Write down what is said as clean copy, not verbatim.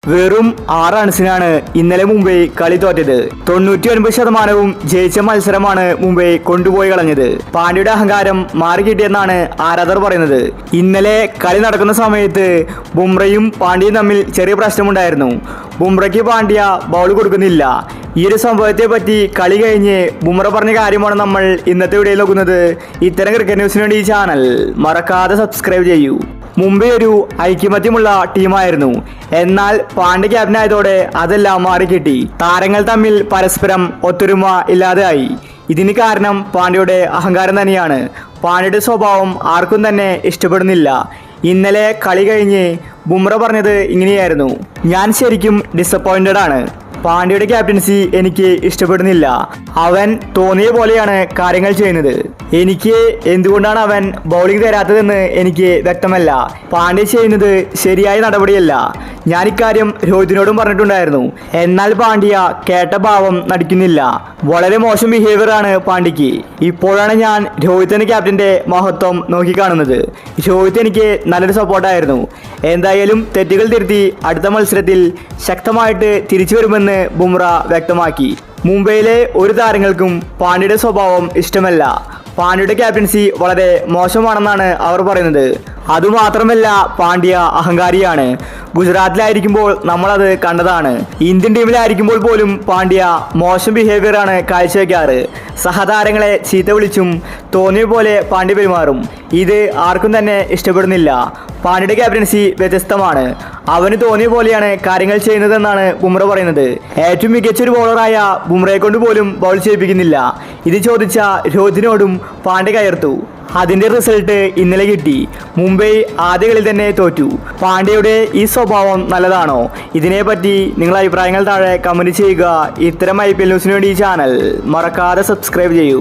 വെറും 6 റൺസിനാണ് ഇന്നലെ മുംബൈ കളി തോറ്റത്. 99% ജയിച്ച മത്സരമാണ് മുംബൈ കൊണ്ടുപോയി കളഞ്ഞത്. പാണ്ഡ്യയുടെ അഹങ്കാരം മാറിക്കിട്ടിയെന്നാണ് ആരാധകർ പറയുന്നത്. ഇന്നലെ കളി നടക്കുന്ന സമയത്ത് ബുംറയും പാണ്ഡ്യയും തമ്മിൽ ചെറിയ പ്രശ്നമുണ്ടായിരുന്നു. ബുംറയ്ക്ക് പാണ്ഡ്യ ബൗൾ കൊടുക്കുന്നില്ല. ഈ ഒരു സംഭവത്തെ പറ്റി കളി കഴിഞ്ഞ് ബുംറ പറഞ്ഞ കാര്യമാണ് നമ്മൾ ഇന്നത്തെ വീഡിയോയിൽ നോക്കുന്നത്. ഇത്തരം ക്രിക്കറ്റ് ന്യൂസിന് വേണ്ടി ഈ ചാനൽ മറക്കാതെ സബ്സ്ക്രൈബ് ചെയ്യൂ. മുംബൈ ഒരു ഐക്യമത്യമുള്ള ടീമായിരുന്നു. എന്നാൽ പാണ്ഡ്യ ക്യാപ്റ്റനായതോടെ അതെല്ലാം മാറിക്കിട്ടി. താരങ്ങൾ തമ്മിൽ പരസ്പരം ഒത്തൊരുമ ഇല്ലാതെയായി. ഇതിന് കാരണം പാണ്ഡ്യയുടെ അഹങ്കാരം തന്നെയാണ്. പാണ്ഡ്യയുടെ സ്വഭാവം ആർക്കും തന്നെ ഇഷ്ടപ്പെടുന്നില്ല. ഇന്നലെ കളി കഴിഞ്ഞ് ബുംറ പറഞ്ഞത് ഇങ്ങനെയായിരുന്നു: ഞാൻ ശരിക്കും ഡിസപ്പോയിന്റഡ് ആണ്. പാണ്ഡ്യയുടെ ക്യാപ്റ്റൻസി എനിക്ക് ഇഷ്ടപ്പെടുന്നില്ല. അവൻ തോന്നിയ പോലെയാണ് കാര്യങ്ങൾ ചെയ്യുന്നത്. എനിക്ക് എന്തുകൊണ്ടാണ് അവൻ ബൗളിംഗ് തരാത്തതെന്ന് എനിക്ക് വ്യക്തമല്ല. പാണ്ഡ്യ ചെയ്യുന്നത് ശരിയായ നടപടിയല്ല. ഞാൻ ഇക്കാര്യം രോഹിതിനോടും പറഞ്ഞിട്ടുണ്ടായിരുന്നു. എന്നാൽ പാണ്ഡ്യ കേട്ട ഭാവം നടിക്കുന്നില്ല. വളരെ മോശം ബിഹേവിയറാണ് പാണ്ഡ്യയ്ക്ക്. ഇപ്പോഴാണ് ഞാൻ രോഹിത് എന്ന ക്യാപ്റ്റന്റെ മഹത്വം നോക്കിക്കാണുന്നത്. രോഹിത് എനിക്ക് നല്ലൊരു സപ്പോർട്ടായിരുന്നു. എന്തായാലും തെറ്റുകൾ തിരുത്തി അടുത്ത മത്സരത്തിൽ ശക്തമായിട്ട് തിരിച്ചു വരുമെന്ന് ബുംറ വ്യക്തമാക്കി. മുംബൈയിലെ ഒരു താരങ്ങൾക്കും പാണ്ഡ്യയുടെ സ്വഭാവം ഇഷ്ടമല്ല. പാണ്ഡ്യയുടെ ക്യാപ്റ്റൻസി വളരെ മോശമാണെന്നാണ് അവർ പറയുന്നത്. അതുമാത്രമല്ല, പാണ്ഡ്യ അഹങ്കാരിയാണ്. ഗുജറാത്തിലായിരിക്കുമ്പോൾ നമ്മളത് കണ്ടതാണ്. ഇന്ത്യൻ ടീമിലായിരിക്കുമ്പോൾ പോലും പാണ്ഡ്യ മോശം ബിഹേവിയറാണ് കാഴ്ചവെക്കാറ്. സഹതാരങ്ങളെ ചീത്ത വിളിച്ചും തോന്നിയ പോലെ പാണ്ഡ്യ പെരുമാറും. ഇത് ആർക്കും തന്നെ ഇഷ്ടപ്പെടുന്നില്ല. പാണ്ഡ്യയുടെ ക്യാപ്റ്റൻസി വ്യത്യസ്തമാണ്. അവന് തോന്നിയ പോലെയാണ് കാര്യങ്ങൾ ചെയ്യുന്നതെന്നാണ് ബുംറ പറയുന്നത്. ഏറ്റവും മികച്ചൊരു ബൗളറായ ബുംറയെ കൊണ്ട് പോലും ബൗൾ ചെയ്യിപ്പിക്കുന്നില്ല. ഇത് ചോദിച്ച രോഹിതിനോടും പാണ്ഡ്യ കയർത്തു. അതിന്റെ റിസൾട്ട് ഇന്നലെ കിട്ടി. മുംബൈ ആദ്യ കളിയിൽ തന്നെ തോറ്റു. പാണ്ഡ്യയുടെ ഈ സ്വഭാവം നല്ലതാണോ? ഇതിനെപ്പറ്റി നിങ്ങളുടെ അഭിപ്രായങ്ങൾ താഴെ കമന്റ് ചെയ്യുക. ഇത്തരം IPL ന്യൂസിന് വേണ്ടി ഈ ചാനൽ മറക്കാതെ സബ്സ്ക്രൈബ് ചെയ്യൂ.